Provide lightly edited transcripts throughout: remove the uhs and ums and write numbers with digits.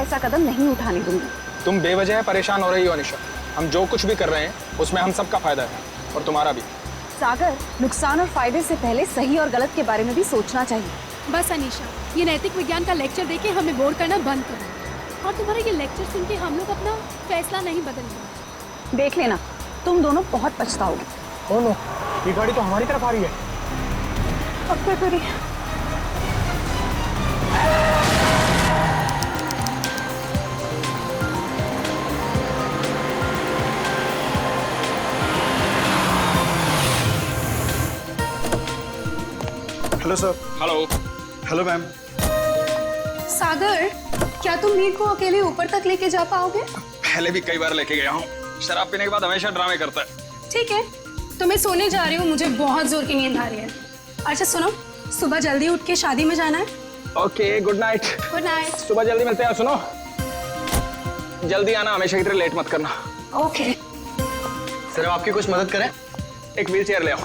ऐसा कदम नहीं उठाने दूंगी। तुम बेवजह परेशान हो रही हो अनिशा। हम जो कुछ भी कर रहे हैं उसमें हम सबका फायदा है और तुम्हारा भी। सागर, नुकसान और फायदे से पहले सही और गलत के बारे में भी सोचना चाहिए। बस अनीशा, ये नैतिक विज्ञान का लेक्चर देके हमें बोर करना बंद करो। और तुम्हारा ये लेक्चर सुन के हम लोग अपना फैसला नहीं बदलेंगे। देख लेना, तुम दोनों बहुत पछताओगे। ओ नो, ये गाड़ी तो हमारी तरफ आ रही है। अब क्या करें? Hello sir. Hello. Hello ma'am. Sagar, क्या तुम मीर को अकेले ऊपर तक लेके जा पाओगे? पहले भी कई बार लेके गया हूँ। शराब पीने के बाद हमेशा ड्रामे करता है। ठीक है, तो मैं सोने जा रही हूँ, मुझे बहुत जोर की नींद आ रही है। अच्छा सुनो, सुबह जल्दी उठ के शादी में जाना है। Okay, good night. Good night. सुबह जल्दी मिलते हैं। सुनो, जल्दी आना, हमेशा की तरह लेट मत करना। ओके। सर, आपकी कुछ मदद करें? एक व्हील चेयर ले आओ।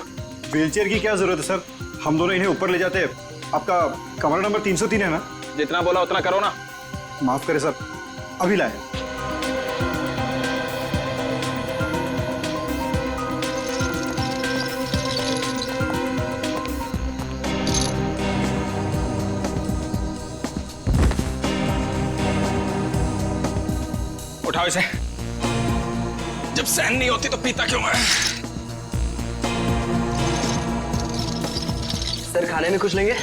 व्हीलचेयर की क्या जरूरत है सर? हम दोनों इन्हें ऊपर ले जाते हैं। आपका कमरा नंबर 303 है ना? जितना बोला उतना करो ना। माफ करें सर, अभी लाए। उठाओ इसे। जब सहन नहीं होती तो पीता क्यों है? सर, खाने में कुछ लेंगे?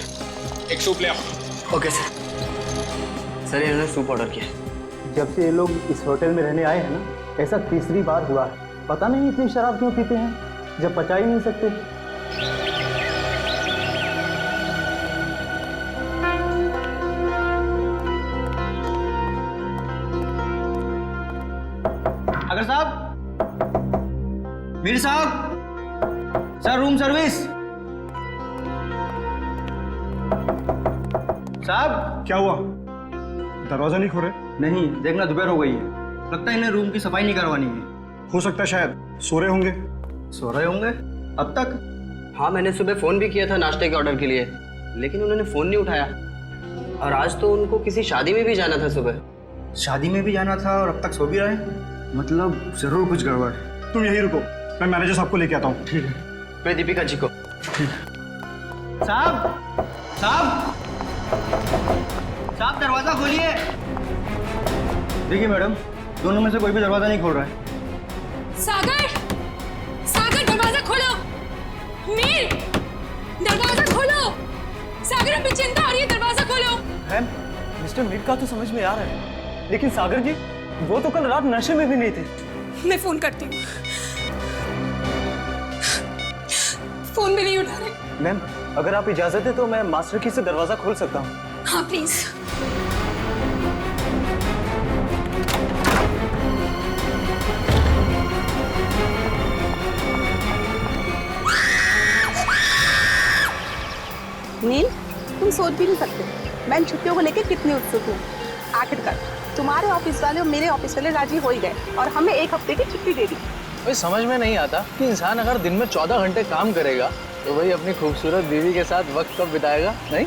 एक सूप ले आओ। Okay sir. सर, इन्होंने सूप ऑर्डर किया। जब से ये लोग इस होटल में रहने आए हैं ना, ऐसा तीसरी बार हुआ है। पता नहीं इतनी शराब क्यों पीते हैं जब पचा ही नहीं सकते। अगर साहब, मीर साहब, सर रूम सर्विस। साहब। क्या हुआ? दरवाजा नहीं खोल रहे? नहीं, देखना दोपहर हो गई है, लगता है इन्हें रूम की सफाई नहीं करवानी है। हो सकता है शायद सो रहे होंगे। सो रहे होंगे अब तक? हाँ, मैंने सुबह फोन भी किया था नाश्ते के ऑर्डर के लिए, लेकिन उन्होंने फोन नहीं उठाया। और आज तो उनको किसी शादी में भी जाना था सुबह। शादी में भी जाना था और अब तक सो भी रहे हैं, मतलब जरूर कुछ गड़बड़ है। तुम यहीं रुको, मैं मैनेजर साहब को लेके आता हूँ। ठीक है। मैं दीपिका जी को। साहब, साहब, साहब, दरवाजा खोलिए। देखिए मैडम, दोनों में से कोई भी दरवाजा नहीं खोल रहा है। सागर, सागर, दरवाजा खोलो। मीर, दरवाजा खोलो। सागर, हमें चिंता आ रही है, दरवाजा खोलो। मैम, मिस्टर मीर का तो समझ में आ रहा है, लेकिन सागर जी, वो तो कल रात नशे में भी नहीं थे। मैं फोन करती हूँ। फोन भी नहीं उठा रहे। मैम, अगर आप इजाजत है तो मैं मास्टर की से दरवाजा खोल सकता हूँ। हाँ प्लीज। नील, तुम सोच भी नहीं सकते मैं इन छुट्टियों को लेकर कितनी उत्सुक हूँ। आखिरकार तुम्हारे ऑफिस वाले और मेरे ऑफिस वाले राजी हो ही गए और हमें एक हफ्ते की छुट्टी दे दी। भाई समझ में नहीं आता कि इंसान अगर दिन में 14 घंटे काम करेगा तो भाई अपनी खूबसूरत बीवी के साथ वक्त कब बिताएगा? नहीं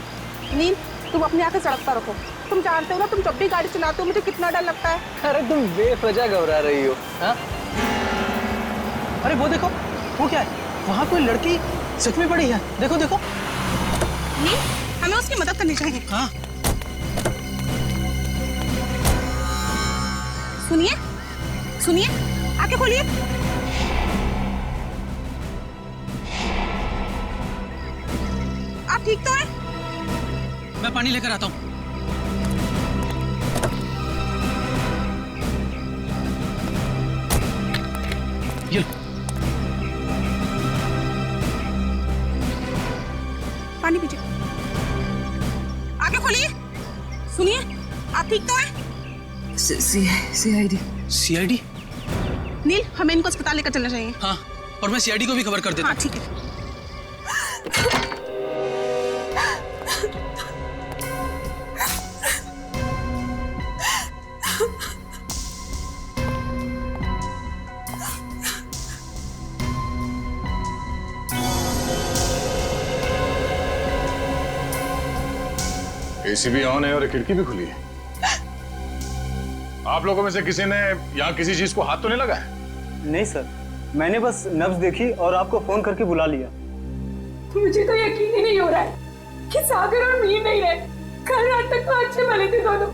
नील, तुम अपनी आंखें सड़कता रखो। तुम जानते हो ना, तुम जब भी गाड़ी चलाते हो मुझे कितना डर लगता है। अरे तुम बेवजह घबरा रही हो। हाँ? अरे वो देखो, वो क्या है? वहाँ कोई लड़की जख्मी पड़ी है। देखो देखो। नील, हमें उसकी मदद करनी चाहिए। हाँ। सुनिए, सुनिए, आंखें खोलिए। आप ठीक तो हैं? मैं पानी लेकर आता हूँ। ये लो। पानी पीजिए। आंखें खोलिए। सुनिए, आप ठीक तो हैं? सीआईडी? नील, हमें इनको अस्पताल लेकर चलना चाहिए। हाँ, और मैं सीआईडी को भी खबर कर देता हाँ हूँ। ठीक है। एसी भी ऑन है और खिड़की भी खुली है। आप लोगों में से किसी ने यहाँ किसी चीज को हाथ तो नहीं लगाया? नहीं सर, मैंने बस नब्ज देखी और आपको फोन करके बुला लिया। मुझे तो यकीन ही नहीं हो रहा है कि सागर और मीर नहीं रहे। कल रात तक तो अच्छे भले थे दोनों।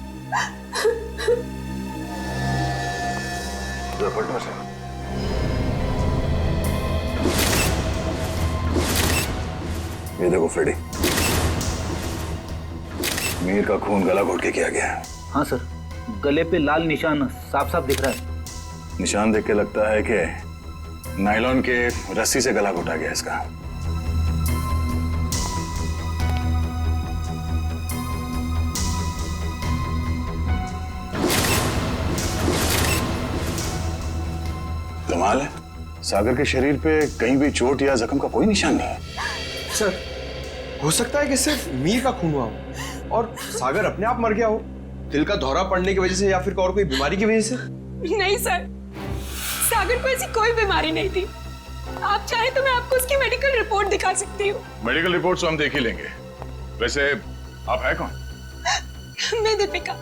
ये देखो फ्रेडी, मीर का खून गला घोट के किया गया है। हाँ सर, गले पे लाल निशान साफ साफ दिख रहा है। निशान देख के लगता है कि नायलॉन के रस्सी से गला घोटा गया इसका। कमाल है, सागर के शरीर पे कहीं भी चोट या जख्म का कोई निशान नहीं है। सर, हो सकता है कि सिर्फ मीर का खून हुआ हो और सागर अपने आप मर गया हो, दिल का दौरा पड़ने की वजह से या फिर और कोई बीमारी की वजह से। नहीं सर, सागर को ऐसी कोई बीमारी नहीं थी। आप चाहे तो मैं आपको उसकी मेडिकल रिपोर्ट दिखा सकती हूँ। मेडिकल रिपोर्ट तो हम देख ही लेंगे। वैसे आप है कौन? मैं दीपिका,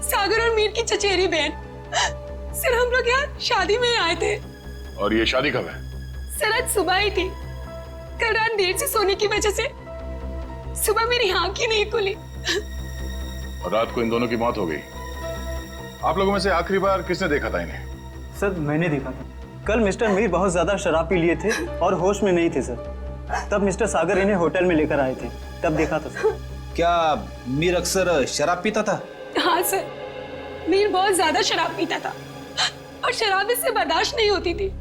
सागर और मीर की चचेरी बहन। सर, हम लोग यहाँ शादी में आए थे। और ये शादी कब है? सर, आज सुबह ही थी। कल रात देर से सोने की वजह से सुबह मेरी आंख ही नहीं खुली। और रात को इन दोनों की मौत हो गई। आप लोगों में से आखिरी बार किसने देखा था इन्हें? सर, मैंने देखा था। कल मिस्टर मीर बहुत ज्यादा शराब पी लिए थे और होश में नहीं थे सर। तब मिस्टर सागर इन्हें होटल में लेकर आए थे, तब देखा था सर। क्या मीर अक्सर शराब पीता था? हाँ सर, मीर बहुत ज्यादा शराब पीता था और शराब इससे बर्दाश्त नहीं होती थी।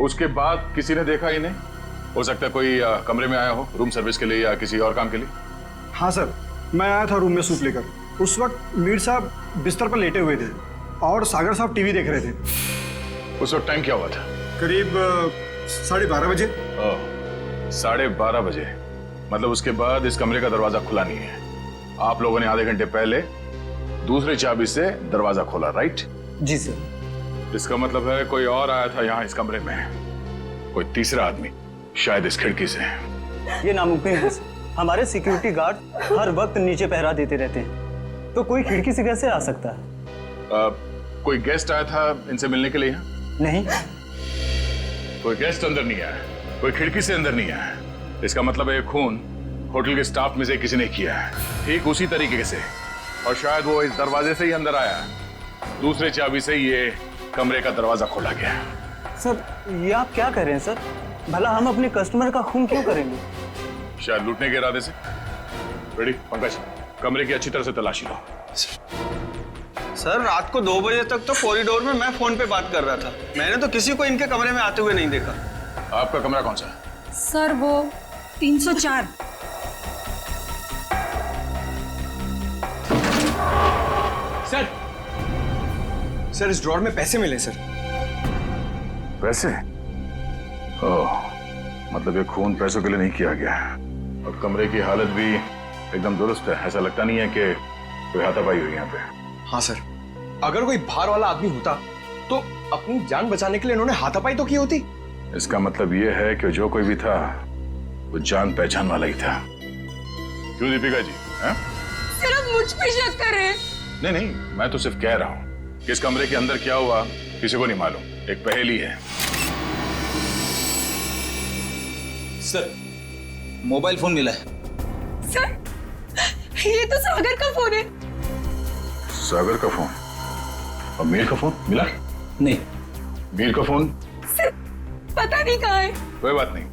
उसके बाद किसी ने देखा इन्हें? हो सकता है कोई कमरे में आया हो रूम सर्विस के लिए या किसी और काम के लिए। हाँ सर, मैं आया था रूम में सूप लेकर। उस वक्त मीर साहब बिस्तर पर लेटे हुए थे और सागर साहब टीवी देख रहे थे। उस वक्त टाइम क्या हुआ था? करीब 12:30 बजे। 12:30 बजे, मतलब उसके बाद इस कमरे का दरवाजा खुला नहीं है। आप लोगों ने आधे घंटे पहले दूसरी चाबी से दरवाजा खोला, राइट? जी सर। इसका मतलब है कोई और आया था यहाँ इस कमरे में, कोई तीसरा आदमी, शायद इस खिड़की से। ये नामुमकिन है सर। हमारे सिक्योरिटी गार्ड हर वक्त नीचे पहरा देते रहते हैं, तो कोई खिड़की से कैसे आ सकता है? कोई गेस्ट आया था इनसे मिलने के लिए यहाँ? नहीं। कोई गेस्ट अंदर नहीं आया, कोई खिड़की से अंदर नहीं आया। इसका मतलब है खून होटल के स्टाफ में से किसी ने किया है, ठीक उसी तरीके से। और शायद वो इस दरवाजे से ही अंदर आया, दूसरे चाबी से ये कमरे का दरवाजा खोला गया। सर, ये आप क्या कह रहे हैं सर? भला हम अपने कस्टमर का खून क्यों करेंगे? शायद लूटने के इरादे से। रेडी पंकज, कमरे की अच्छी तरह से तलाशी लो। सर, रात को 2 बजे तक तो कॉरिडोर में मैं फोन पे बात कर रहा था। मैंने तो किसी को इनके कमरे में आते हुए नहीं देखा। आपका कमरा कौन सा है? सर, वो 304। सर, इस ड्रॉर में पैसे मिले सर। पैसे? ओह, मतलब ये खून पैसों के लिए नहीं किया गया। और कमरे की हालत भी एकदम दुरुस्त है, ऐसा लगता नहीं है कि कोई हाथापाई हुई यहाँ पे। हाँ सर, अगर कोई बाहर वाला आदमी होता तो अपनी जान बचाने के लिए इन्होंने हाथापाई तो की होती। इसका मतलब ये है कि जो कोई भी था वो जान पहचान वाला ही था। क्यों दीपिका जी? सर, आप मुझ पे शक कर रहे हैं? नहीं नहीं, मैं तो सिर्फ कह रहा हूँ कि इस कमरे के अंदर क्या हुआ किसी को नहीं मालूम, एक पहेली है। सर, मोबाइल फोन मिला है। सर, ये तो सागर का फोन है। सागर का फोन? और मीर का फोन मिला? नहीं। मीर का फोन? सर, पता नहीं कहाँ है। कोई बात नहीं,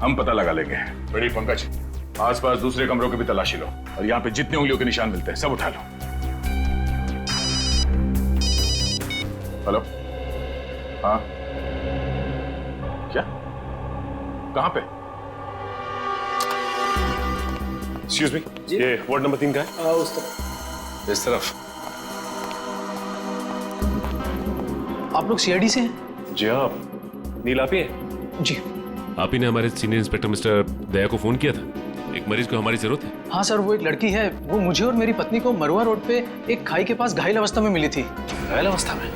हम पता लगा लेंगे। बड़ी पंकज, आसपास दूसरे कमरों की भी तलाशी लो और यहाँ पे जितने उंगलियों के निशान मिलते हैं सब उठा लो। हेलो? हाँ, क्या? कहाँ पे? एक्सक्यूज मी, ये वार्ड नंबर 3 का है? उस तरफ। इस तरफ? आप लोग सीआईडी से हैं? जी हाँ, नील आप ही हैं? जी। आप ही ने हमारे सीनियर इंस्पेक्टर मिस्टर दया को फोन किया था। एक मरीज को हमारी जरूरत है। हाँ सर, वो एक लड़की है, वो मुझे और मेरी पत्नी को मरुआ रोड पे एक खाई के पास घायल अवस्था में मिली थी। घायल अवस्था में?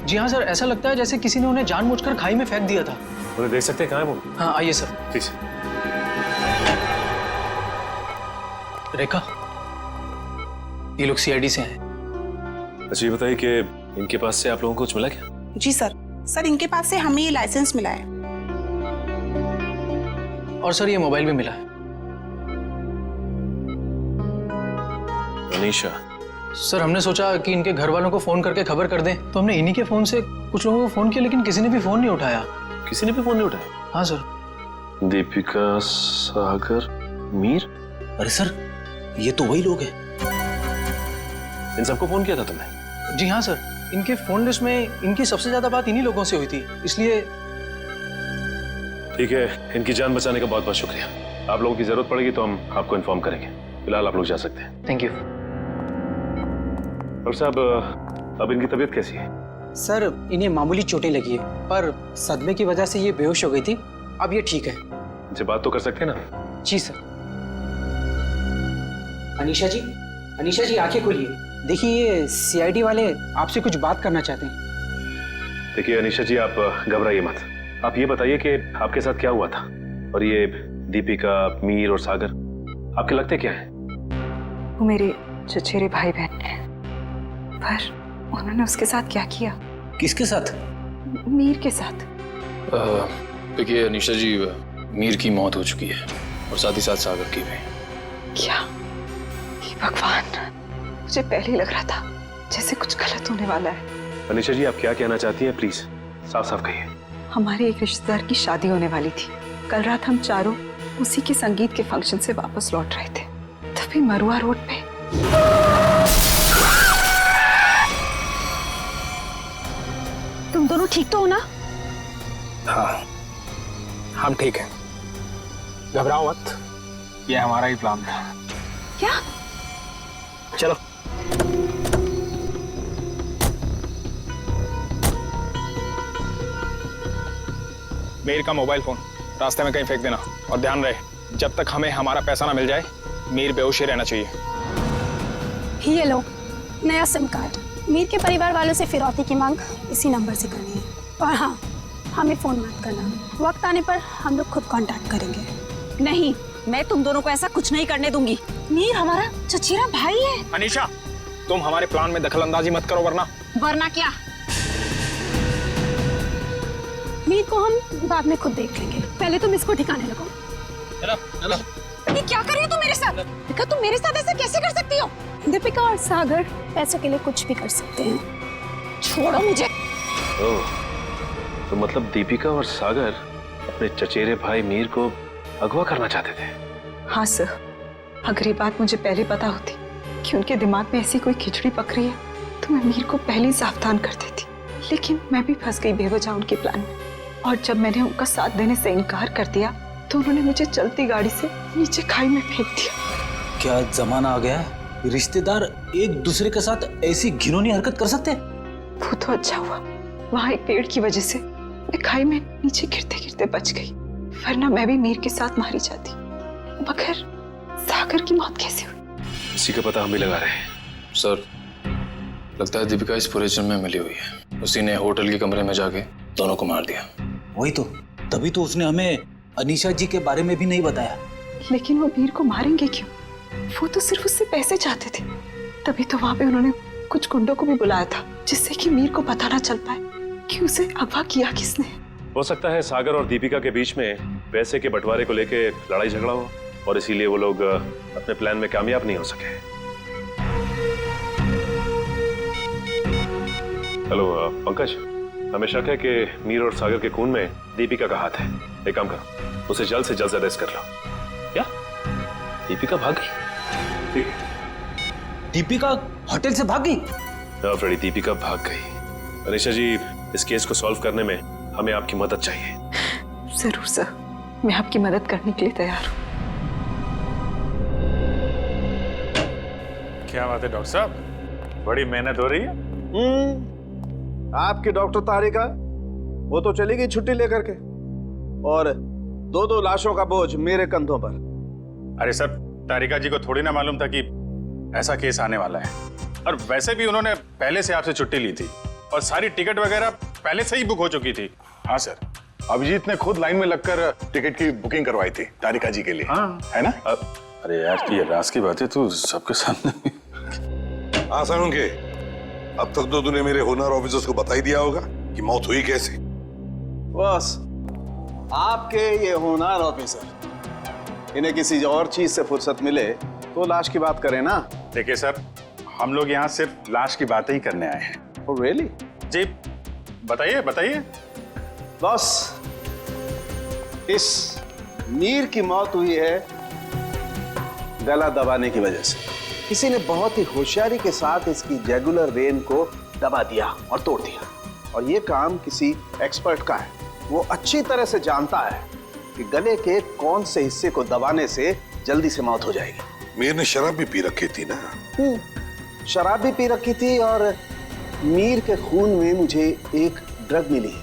जी हाँ सर, ऐसा लगता है जैसे किसी ने उन्हें जानबूझकर खाई में फेंक दिया था। उन्हें देख सकते हैं कहाँ है वो? हाँ, आइए सर। प्लीज। रेखा, ये लोग सीआईडी से हैं। अच्छा ये बताइए कि इनके पास से आप लोगों को कुछ मिला क्या? जी सर। सर इनके पास से हमें ये लाइसेंस मिला है। और सर ये मोबाइल भी मिला है। अनीशा, सर हमने सोचा कि इनके घर वालों को फोन करके खबर कर दें, तो हमने इन्हीं के फोन से कुछ लोगों को फोन किया, लेकिन किसी ने भी फोन नहीं उठाया। किसी ने भी फोन नहीं उठाया? हाँ सर। दीपिका, सागर, मीर। अरे सर, ये तो वही लोग हैं। इन सबको फोन किया था तुमने? जी हाँ सर, इनके फोन लिस्ट में इनकी सबसे ज्यादा बात इन्हीं लोगों से हुई थी, इसलिए। ठीक है, इनकी जान बचाने का बहुत बहुत शुक्रिया। आप लोगों की जरूरत पड़ेगी तो हम आपको इन्फॉर्म करेंगे। फिलहाल आप लोग जा सकते हैं। Thank you. डॉक्टर साहब, अब इनकी तबीयत कैसी है? सर इन्हें मामूली चोटें लगी है, पर सदमे की वजह से ये बेहोश हो गई थी। अब ये ठीक है। इनसे बात तो कर सकते हैं ना? जी सर। अनीशा जी आंखें खोलिए। देखिए ये सीआईडी वाले आपसे कुछ बात करना चाहते हैं। देखिए अनीशा जी, आप घबराइए मत। आप ये बताइए कि आपके साथ क्या हुआ था, और ये दीपिका, मीर और सागर आपके लगते क्या है? वो मेरे चचेरे भाई बहन हैं, पर उन्होंने उसके साथ क्या किया? किसके साथ? मीर के साथ। देखिए अनीशा जी, मीर की मौत हो चुकी है और साथ ही साथ सागर की भी। क्या? हे भगवान, मुझे पहले ही लग रहा था जैसे कुछ गलत होने वाला है। अनीशा जी, आप क्या कहना चाहती हैं? प्लीज साफ साफ कहिए। हमारे एक रिश्तेदार की शादी होने वाली थी। कल रात हम चारों उसी के संगीत के फंक्शन से वापस लौट रहे थे, तभी मरुआ रोड पे तुम दोनों ठीक तो हो ना? हाँ, हम ठीक हैं। घबराओ मत, ये हमारा ही प्लान था। क्या? चलो। मीर का मोबाइल फोन रास्ते में कहीं फेंक देना, और ध्यान रहे जब तक हमें हमारा पैसा ना मिल जाए, मीर बेहोश ही रहना चाहिए। ये लो नया सिम कार्ड। मीर के परिवार वालों से फिरौती की मांग इसी नंबर से करनी है। और हाँ, हमें फोन मत करना, वक्त आने पर हम लोग खुद कांटेक्ट करेंगे। नहीं, मैं तुम दोनों को ऐसा कुछ नहीं करने दूंगी। मीर हमारा चचेरा भाई है। अनीशा, तुम हमारे प्लान में दखल अंदाजी मत करो, वरना क्या? मीर को हम बाद में खुद देख लेंगे, पहले तुम इसको ठिकाने लगाओ। ये क्या कर रही हो तुम मेरे साथ? दीपिका, तुम मेरे साथ ऐसा कैसे कर सकती हो? दीपिका और सागर पैसों के लिए कुछ भी कर सकते हैं। छोड़ो मुझे। ओह, तो मतलब दीपिका और सागर अपने चचेरे भाई मीर को अगवा करना चाहते थे? हाँ सर, अगर ये बात मुझे पहले पता होती कि उनके दिमाग में ऐसी कोई खिचड़ी पक रही है, तो मैं मीर को पहले ही सावधान कर देती। लेकिन मैं भी फंस गई बेवजह उनके प्लान में, और जब मैंने उनका साथ देने से इनकार कर दिया, तो उन्होंने मुझे चलती गाड़ी से नीचे खाई में फेंक दिया। क्या जमाना आ गया है? रिश्तेदार एक दूसरे के साथ ऐसी घिनौनी हरकत कर सकते हैं? वो तो अच्छा हुआ, वहाँ एक पेड़ की वजह से मैं खाई में नीचे गिरते गिरते बच गई, वरना मैं भी मीर के साथ मारी जाती। मगर सागर की मौत कैसे हुई? इसी का पता हम भी लगा रहे हैं। सर, लगता है दीपिका इस पूरे जुर्म में मिली हुई है। उसी ने होटल के कमरे में जाके दोनों को मार दिया। वही तो, तभी तो उसने हमें अनीशा जी के बारे में भी नहीं बताया। लेकिन वो मीर को मारेंगे क्यों? वो तो सिर्फ उससे पैसे चाहते थे। तभी तो वहां पे उन्होंने कुछ गुंडों को भी बुलाया था, जिससे कि मीर को पता ना चल पाए कि उसे अगवा किया किसने। हो सकता है सागर और दीपिका के बीच में पैसे के बंटवारे को लेके लड़ाई झगड़ा हो, और इसीलिए वो लोग अपने प्लान में कामयाब नहीं हो सके। हेलो पंकज, हमें शक है कि मीर और सागर के खून में दीपिका का हाथ है। एक काम करो, उसे जल्द से जल्द अरेस्ट कर लो। क्या दीपिका भाग गई? ठीक है। दीपिका होटल से भाग गई? फ्रेडी, दीपिका भाग गई। अनीशा जी, इस केस को सॉल्व करने में हमें आपकी मदद चाहिए। जरूर सर, मैं आपकी मदद करने के लिए तैयार हूँ। क्या बात है डॉक्टर साहब, बड़ी मेहनत हो रही है। आपकी डॉक्टर तारिका, वो तो चली गई छुट्टी लेकर के, और दो लाशों का बोझ मेरे कंधों पर। अरे सर, तारिका जी को थोड़ी ना मालूम था कि ऐसा केस आने वाला है, और वैसे भी उन्होंने पहले से आपसे छुट्टी ली थी, और सारी टिकट वगैरह पहले से ही बुक हो चुकी थी। हाँ सर, अभिजीत ने खुद लाइन में लगकर टिकट की बुकिंग करवाई थी तारिका जी के लिए। हाँ। है ना? अरे यार, ये राज की बातें तो सबके सामने। हाँ सारुण के, अब तक तो तूने मेरे होनर ऑफिसर्स को बता ही दिया होगा कि मौत हुई कैसे। बस आपके ये होनहार ऑफिसर, इन्हें किसी और चीज से फुर्सत मिले तो लाश की बात करें ना। देखिए सर, हम लोग यहाँ सिर्फ लाश की बातें ही करने आए हैं। Oh really? जी बताइए बताइए। बस इस मीर की मौत हुई है गला दबाने की वजह से। किसी ने बहुत ही होशियारी के साथ इसकी जैगुलर वेन को दबा दिया और तोड़ दिया, और ये काम किसी एक्सपर्ट का है। वो अच्छी तरह से जानता है कि गले के कौन से हिस्से को दबाने से जल्दी से मौत हो जाएगी। मीर ने शराब भी पी रखी थी ना? शराब भी पी रखी थी, और मीर के खून में मुझे एक ड्रग मिली,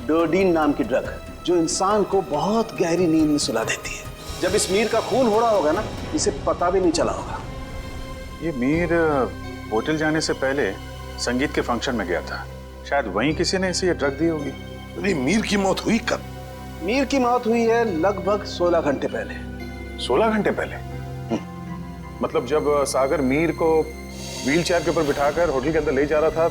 डोडीन नाम की ड्रग, जो इंसान को बहुत गहरी नींद में सुला देती है। जब इस मीर का खून हो रहा होगा ना, इसे पता भी नहीं चला होगा। ये मीर होटल जाने से पहले संगीत के फंक्शन में गया था, शायद वहीं किसी ने इसे ये ड्रग दी होगी। नहीं, मीर की मौत हुई कब? मीर की मौत हुई है लगभग 16 घंटे पहले। 16 घंटे पहले? मतलब जब सागर मीर को व्हील चेयर के ऊपर बिठाकर होटल के अंदर ले जा रहा था,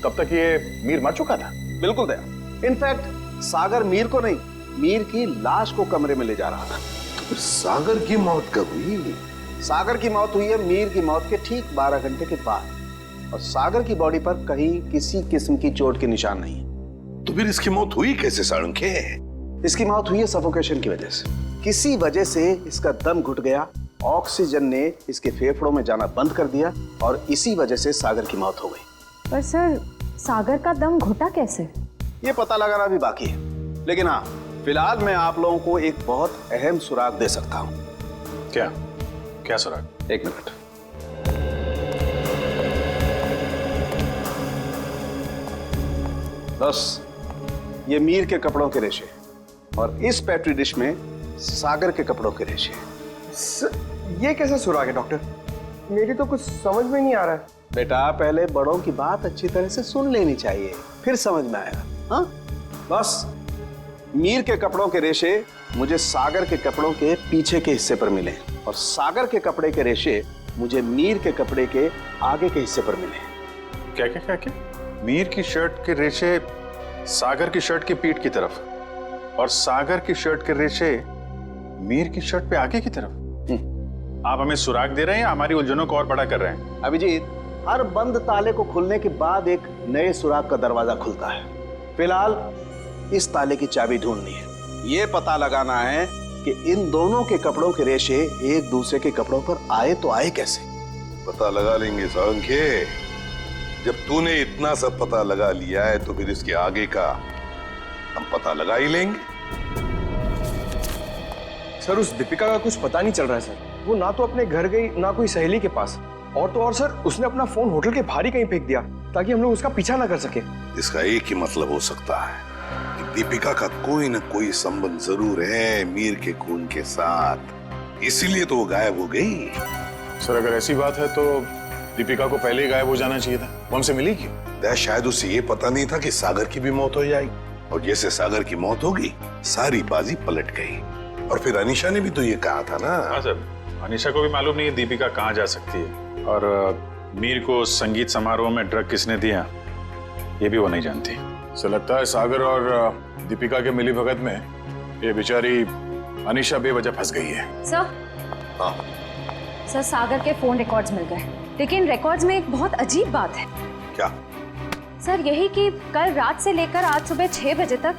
तब तक ये मीर मर चुका था? बिल्कुल दया। इनफैक्ट सागर मीर को नहीं, मीर की लाश को कमरे में ले जा रहा था। तो सागर की मौत कब हुई? सागर की मौत हुई है मीर की मौत के ठीक 12 घंटे के बाद, और सागर की बॉडी पर कहीं किसी किस्म की चोट के निशान नहीं है। तो फिर इसकी मौत हुई कैसे साळुंखे? इसकी मौत हुई है सफोकेशन की वजह से। किसी वजह से इसका दम घुट गया, ऑक्सीजन ने इसके फेफड़ों में जाना बंद कर दिया, और इसी वजह से सागर की मौत हो गई। पर सर, सागर का दम घुटा कैसे? ये पता लगाना भी बाकी है, लेकिन हाँ, फिलहाल मैं आप लोगों को एक बहुत अहम सुराग दे सकता हूँ। क्या? क्या सुराग? एक मिनट। बस ये मीर के कपड़ों के रेशे, और इस पेट्री डिश में सागर के कपड़ों के रेशे। ये कैसा सुराग है डॉक्टर? मेरी तो कुछ समझ में नहीं आ रहा है। बेटा, पहले बड़ों की बात अच्छी तरह से सुन लेनी चाहिए, फिर समझ में आएगा। हाँ, बस मीर के कपड़ों के रेशे मुझे सागर के कपड़ों के पीछे के हिस्से पर मिले, और सागर के कपड़े के रेशे मुझे मीर के कपड़े के आगे के हिस्से पर मिले। क्या क्या क्या क्या? मीर की शर्ट के रेशे सागर की शर्ट की पीठ की तरफ, और सागर की शर्ट के रेशे मीर की शर्ट पे आगे की तरफ। आप हमें सुराग दे रहे हैं या हमारी उलझनों को और बड़ा कर रहे हैं? अभिजीत, हर बंद ताले को खुलने के बाद एक नए सुराग का दरवाजा खुलता है। फिलहाल इस ताले की चाबी ढूंढनी है। ये पता लगाना है कि इन दोनों के कपड़ों के रेशे एक दूसरे के कपड़ों पर आए तो आए कैसे। पता लगा लेंगे साळुंखे। जब तूने इतना सब पता लगा लिया है तो फिर इसके आगे का हम पता लगा ही लेंगे। सर, उस दीपिका का कुछ पता नहीं चल रहा है सर। वो ना तो अपने घर गई, ना कोई सहेली के पास, और तो और सर उसने अपना फोन होटल के बाहर ही कहीं फेंक दिया ताकि हम लोग उसका पीछा ना कर सके। इसका एक ही मतलब हो सकता है कि दीपिका का कोई ना कोई संबंध जरूर है मीर के खून के साथ, इसीलिए तो वो गायब हो गई। सर, अगर ऐसी बात है तो दीपिका को पहले ही गायब हो जाना चाहिए था। वो हमसे मिली क्यों? शायद उसे ये पता नहीं था कि सागर की भी मौत हो जाएगी, और जैसे सागर की मौत होगी सारी बाजी पलट गई। और फिर अनीशा ने भी तो ये कहा था ना। हाँ सर, अनीशा को भी मालूम नहीं है दीपिका कहाँ जा सकती है, और मीर को संगीत समारोह में ड्रग किसने दिया ये भी वो नहीं जानती। सर, लगता है सागर और दीपिका के मिली भगत में ये बेचारी अनीशा बेवजह फंस गई है। सर, सर, सागर के फोन रिकॉर्ड्स मिल गए, लेकिन रिकॉर्ड्स में एक बहुत अजीब बात है। क्या? सर, यही कि कल रात से लेकर आज सुबह 6 बजे तक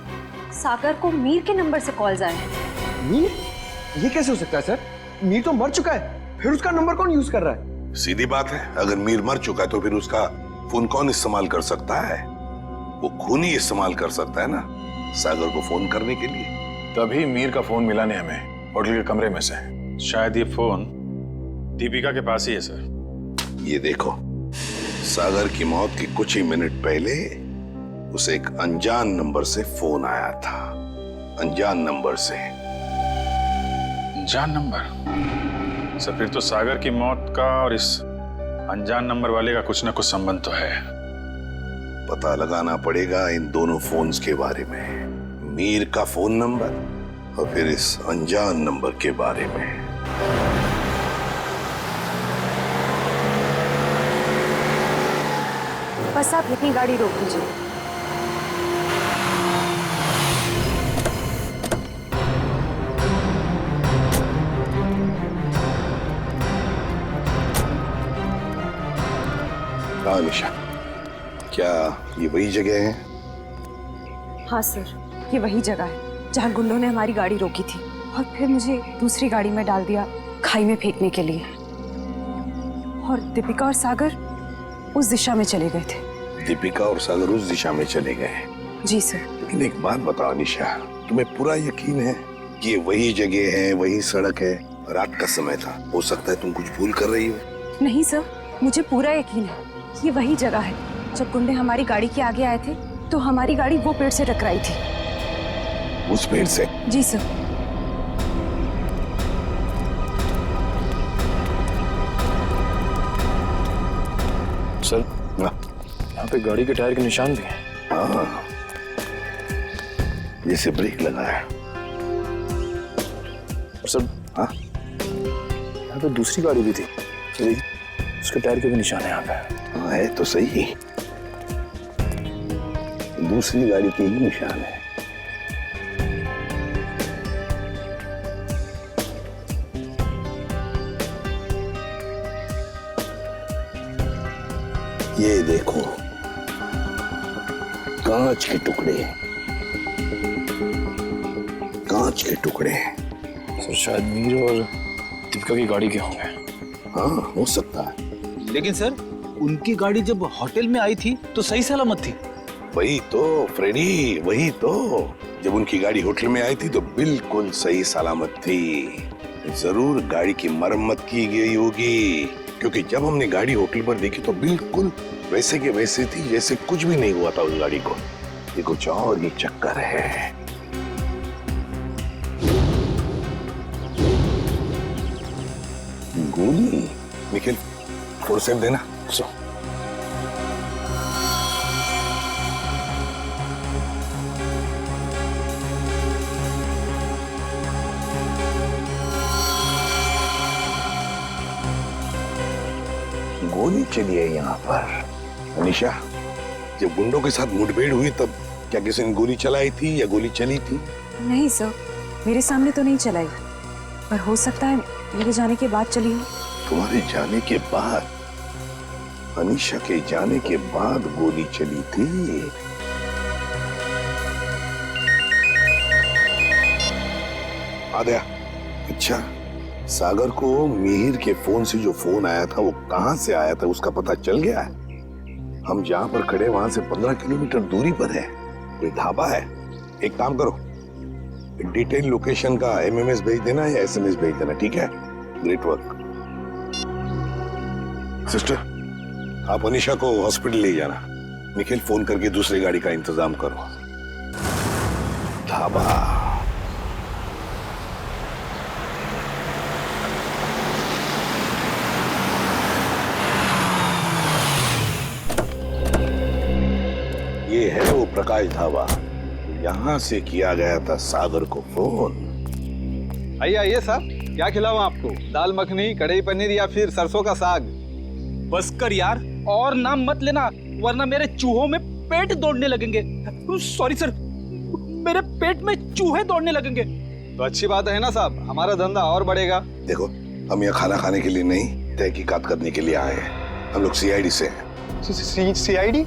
सागर को मीर के नंबर से कॉल्स आए हैं। मीर? ये कैसे हो सकता है सर? मीर तो मर चुका है, फिर उसका नंबर कौन यूज कर रहा है? सीधी बात है, अगर मीर मर चुका है तो फिर उसका फोन कौन इस्तेमाल कर सकता है? वो खून ही इस्तेमाल कर सकता है ना सागर को फोन करने के लिए। तभी मीर का फोन मिला नहीं हमें होटल के कमरे में से। शायद ये फोन दीपिका के पास ही है सर। ये देखो, सागर की मौत के कुछ ही मिनट पहले उसे एक अनजान नंबर से फोन आया था। अनजान नंबर से। अनजान नंबर? सर, फिर तो सागर की मौत का और इस अनजान नंबर वाले का कुछ ना कुछ संबंध तो है। पता लगाना पड़ेगा इन दोनों फोन्स के बारे में, मीर का फोन नंबर और फिर इस अनजान नंबर के बारे में। बस आप यहीं गाड़ी रोक दीजिए। हाँ निशा, क्या ये वही जगह है? हाँ सर, ये वही जगह है जहाँ गुंडों ने हमारी गाड़ी रोकी थी और फिर मुझे दूसरी गाड़ी में डाल दिया खाई में फेंकने के लिए। और दीपिका और सागर उस दिशा में चले गए थे। दीपिका और सागर उस दिशा में चले गए? जी सर। लेकिन एक बात बताओ निशा, तुम्हें पूरा यकीन है कि ये वही जगह है, वही सड़क है? रात का समय था, हो सकता है तुम कुछ भूल कर रही हो। नहीं सर, मुझे पूरा यकीन है ये वही जगह है। जब गुंडे हमारी गाड़ी के आगे आए थे तो हमारी गाड़ी वो पेड़ से टकराई थी। उस पेड़ से? जी सर। सर, यहाँ पे गाड़ी के टायर के निशान भी हैं। हाँ, जैसे ब्रेक लगा है। सर, हाँ, यहाँ पे दूसरी गाड़ी भी थी, उसके टायर के भी निशान है यहाँ पे। हाँ, है तो सही, दूसरी गाड़ी के ही निशान है। ये देखो, कांच के टुकड़े, कांच के टुकड़े। सर, शायद मीर और दीपिका की गाड़ी के होंगे। हाँ, हो सकता है। लेकिन सर, उनकी गाड़ी जब होटल में आई थी तो सही सलामत थी। वही तो फ्रेडी, वही तो। जब उनकी गाड़ी होटल में आई थी तो बिल्कुल सही सलामत थी। जरूर गाड़ी की मरम्मत की गई होगी, क्योंकि जब हमने गाड़ी होटल पर देखी तो बिल्कुल वैसे के वैसे थी जैसे कुछ भी नहीं हुआ था उस गाड़ी को। ये कुछ और ही चक्कर है। गोली? निखिल, फोर्सेप देना। गोली चली है यहाँ पर। अनीशा, जब गुंडों के साथ मुठभेड़ हुई तब क्या किसी ने गोली चलाई थी या गोली चली थी? नहीं सर, मेरे सामने तो नहीं चलाई, पर हो सकता है मेरे जाने के बाद चली हो। तुम्हारे जाने के बाद? अनीशा के जाने के बाद गोली चली थी? आद्या, अच्छा, सागर को मिहिर के फोन से जो फोन आया था वो कहां से आया था उसका पता चल गया है? हम जहां पर खड़े वहां से 15 किलोमीटर दूरी पर है, कोई ढाबा है। एक काम करो, डिटेल लोकेशन का एमएमएस भेज देना या एसएमएस भेज देना, ठीक है? Great work. सिस्टर, आप अनीशा को हॉस्पिटल ले जाना। निखिल, फोन करके दूसरी गाड़ी का इंतजाम करो। ढाबा। ये है वो प्रकाश ढाबा, यहां से किया गया था सागर को फोन। आइए आइए साहब, क्या खिलाऊं आपको? दाल मखनी, कढ़ाई पनीर या फिर सरसों का साग? बस कर यार, और नाम मत लेना वरना मेरे चूहों में पेट दौड़ने लगेंगे। सॉरी सर, मेरे पेट में चूहे दौड़ने लगेंगे। तो अच्छी बात है ना साहब, हमारा धंधा और बढ़ेगा। देखो, हम यहाँ खाना खाने के लिए नहीं, तहकीकात करने के लिए आए हैं। हम लोग सीआईडी से हैं। सीआईडी?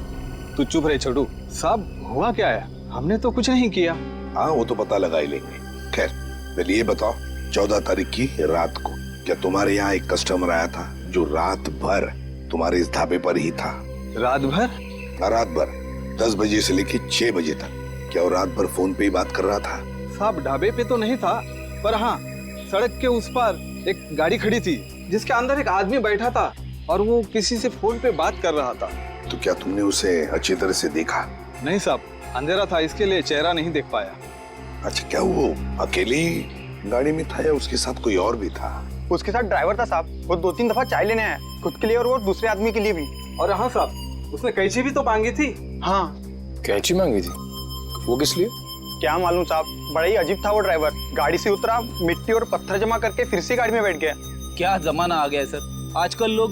तू चुप रहे छोटू। साहब, हुआ क्या है? हमने तो कुछ नहीं किया। हाँ, वो तो पता लगा ही लेंगे। खैर, पहले ये बताओ, 14 तारीख की रात को क्या तुम्हारे यहाँ एक कस्टमर आया था जो रात भर तुम्हारे इस ढाबे पर ही था? रात भर? रात भर 10 बजे से लेके 6 बजे तक। क्या वो रात भर फोन पे ही बात कर रहा था? साहब, ढाबे पे तो नहीं था, पर हाँ, सड़क के उस पार एक गाड़ी खड़ी थी जिसके अंदर एक आदमी बैठा था और वो किसी से फोन पे बात कर रहा था। तो क्या तुमने उसे अच्छी तरह से देखा? नहीं साहब, अंधेरा था, इसके लिए चेहरा नहीं देख पाया। अच्छा, क्या वो अकेली गाड़ी में था या उसके साथ कोई और भी था? उसके साथ ड्राइवर था साहब, वो 2-3 दफा चाय लेने आया, खुद के लिए और वो दूसरे आदमी के लिए भी। और हाँ साहब, उसने कैंची भी तो मांगी थी। हाँ, कैंची मांगी थी? वो किस लिए? क्या मालूम साहब, बड़ा ही अजीब था वो ड्राइवर। गाड़ी से उतरा, मिट्टी और पत्थर जमा करके फिर से गाड़ी में बैठ गया। क्या जमाना आ गया है सर, आजकल लोग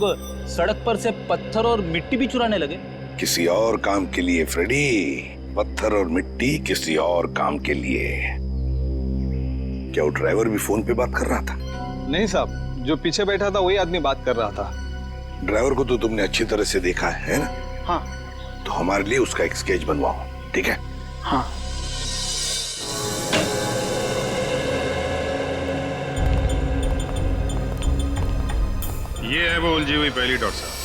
सड़क पर से पत्थर और मिट्टी भी चुराने लगे। किसी और काम के लिए फ्रेडी, पत्थर और मिट्टी किसी और काम के लिए। क्या वो ड्राइवर भी फोन पे बात कर रहा था? नहीं साहब, जो पीछे बैठा था वही आदमी बात कर रहा था। ड्राइवर को तो तुमने अच्छी तरह से देखा है ना? हाँ। तो हमारे लिए उसका एक स्केच बनवाओ, ठीक है? हाँ। ये है वो उलझी हुई पहली डॉट साहब।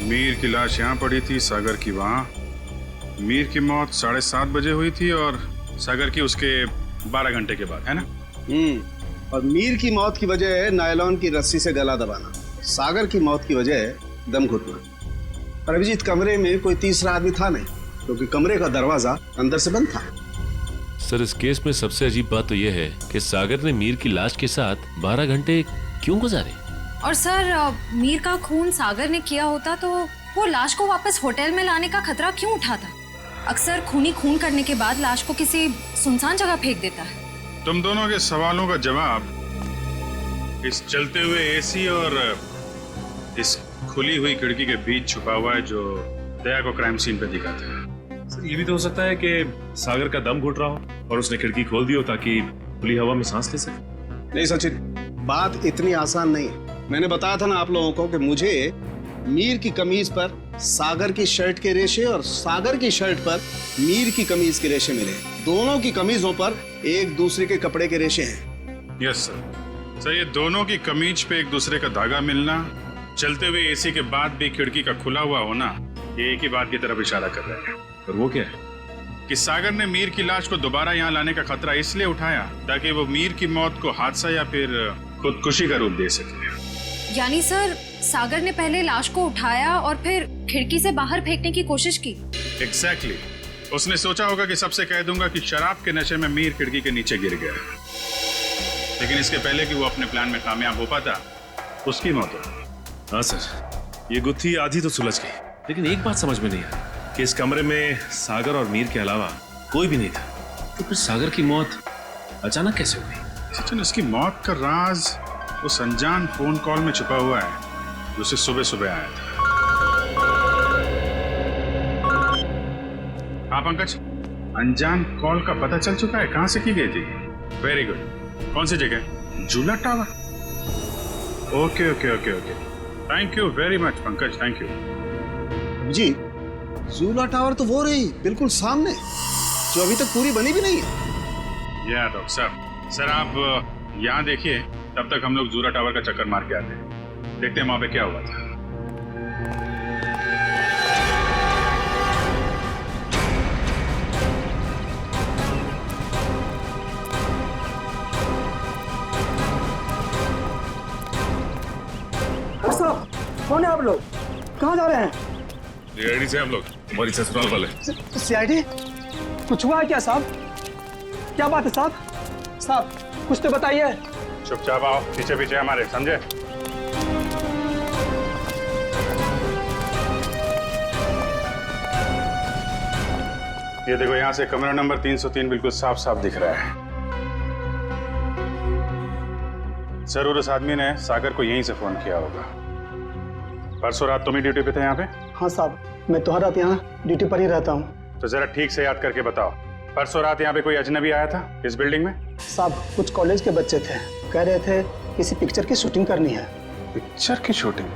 मीर की लाश यहाँ पड़ी थी, सागर की वहाँ। मीर की मौत 7:30 बजे हुई थी और सागर की उसके 12 घंटे के बाद, है ना? और मीर की मौत की वजह है नायलॉन की रस्सी से गला दबाना, सागर की मौत की वजह है दम घुटना। पर अभिजीत, कमरे में कोई तीसरा आदमी था नहीं, क्योंकि कमरे का दरवाजा अंदर से बंद था। सर, इस केस में सबसे अजीब बात तो यह है कि सागर ने मीर की लाश के साथ 12 घंटे क्यों गुजारे? और सर, मीर का खून सागर ने किया होता तो वो लाश को वापस होटल में लाने का खतरा क्यों उठाता? अक्सर खूनी खून करने के बाद लाश को किसी सुनसान जगह फेंक देता है। तुम दोनों के सवालों का जवाब इस चलते हुए एसी और इस खुली हुई खिड़की के बीच छुपा हुआ है, जो दया को क्राइम सीन पे दिखाता है। सर, ये भी तो हो सकता है कि सागर का दम घुट रहा हो और उसने खिड़की खोल दी हो ताकि खुली हवा में सांस ले सके। नहीं सचिन, बात इतनी आसान नहीं है। मैंने बताया था ना आप लोगों को कि मुझे मीर की कमीज पर सागर की शर्ट के रेशे और सागर की शर्ट पर मीर की कमीज के रेशे मिले। दोनों की कमीजों पर एक दूसरे के कपड़े के रेशे हैं। यस सर, ये दोनों की कमीज पे एक दूसरे का धागा मिलना, चलते हुए एसी के बाद भी खिड़की का खुला हुआ होना, ये एक ही बात की तरफ इशारा कर रहा है। और वो क्या है? कि सागर ने मीर की लाश को दोबारा यहाँ लाने का खतरा इसलिए उठाया ताकि वो मीर की मौत को हादसा या फिर खुदकुशी का रूप दे सके। यानी सर, सागर ने पहले लाश को उठाया और फिर खिड़की से बाहर फेंकने की कोशिश की। एग्जैक्टली। उसने सोचा होगा कि सबसे कह दूंगा कि शराब के नशे में मीर खिड़की के नीचे गिर गया, लेकिन इसके पहले कि वो अपने प्लान में कामयाब हो पाता, उसकी मौत हो। हाँ सर, ये गुत्थी आधी तो सुलझ गई, लेकिन एक बात समझ में नहीं आई कि इस कमरे में सागर और मीर के अलावा कोई भी नहीं था, तो फिर सागर की मौत अचानक कैसे हो गई? सचिन, उसकी मौत का राज उस अनजान फोन कॉल में छुपा हुआ है जो उसे सुबह सुबह आया था। हाँ पंकज, अनजान कॉल का पता चल चुका है कहां से की गई थी? Very good. कौन सी जगह? Jhula tower. Okay okay okay okay, thank you very much Pankaj, thank you. जी, झूला टावर तो वो रही बिल्कुल सामने, जो अभी तक पूरी बनी भी नहीं है। या डॉक्टर साहब, सर आप यहाँ देखिए, तब तक हम लोग झूला टावर का चक्कर मार के आते हैं, देखते हैं वहां पे क्या हुआ था। कौन है आप लोग? कहाँ जा रहे हैं? रेडी से हम लोग तुम्हारी ससुराल वाले। सीआईडी? कुछ हुआ है क्या साहब? क्या बात है साहब? साहब कुछ तो बताइए। चुपचाप आओ, पीछे पीछे हमारे, समझे? ये देखो, यहाँ से कमरा नंबर 303 बिल्कुल साफ साफ दिख रहा है। जरूर उस आदमी ने सागर को यहीं से फोन किया होगा। परसों रात तुम ही ड्यूटी पे थे यहाँ पे? हाँ साहब, मैं तो हर रात यहाँ ड्यूटी पर ही रहता हूँ। तो जरा ठीक से याद करके बताओ, परसों रात यहाँ पे कोई अजनबी आया था इस बिल्डिंग में? साहब कुछ कॉलेज के बच्चे थे, कह रहे थे किसी पिक्चर की शूटिंग करनी है। पिक्चर की शूटिंग?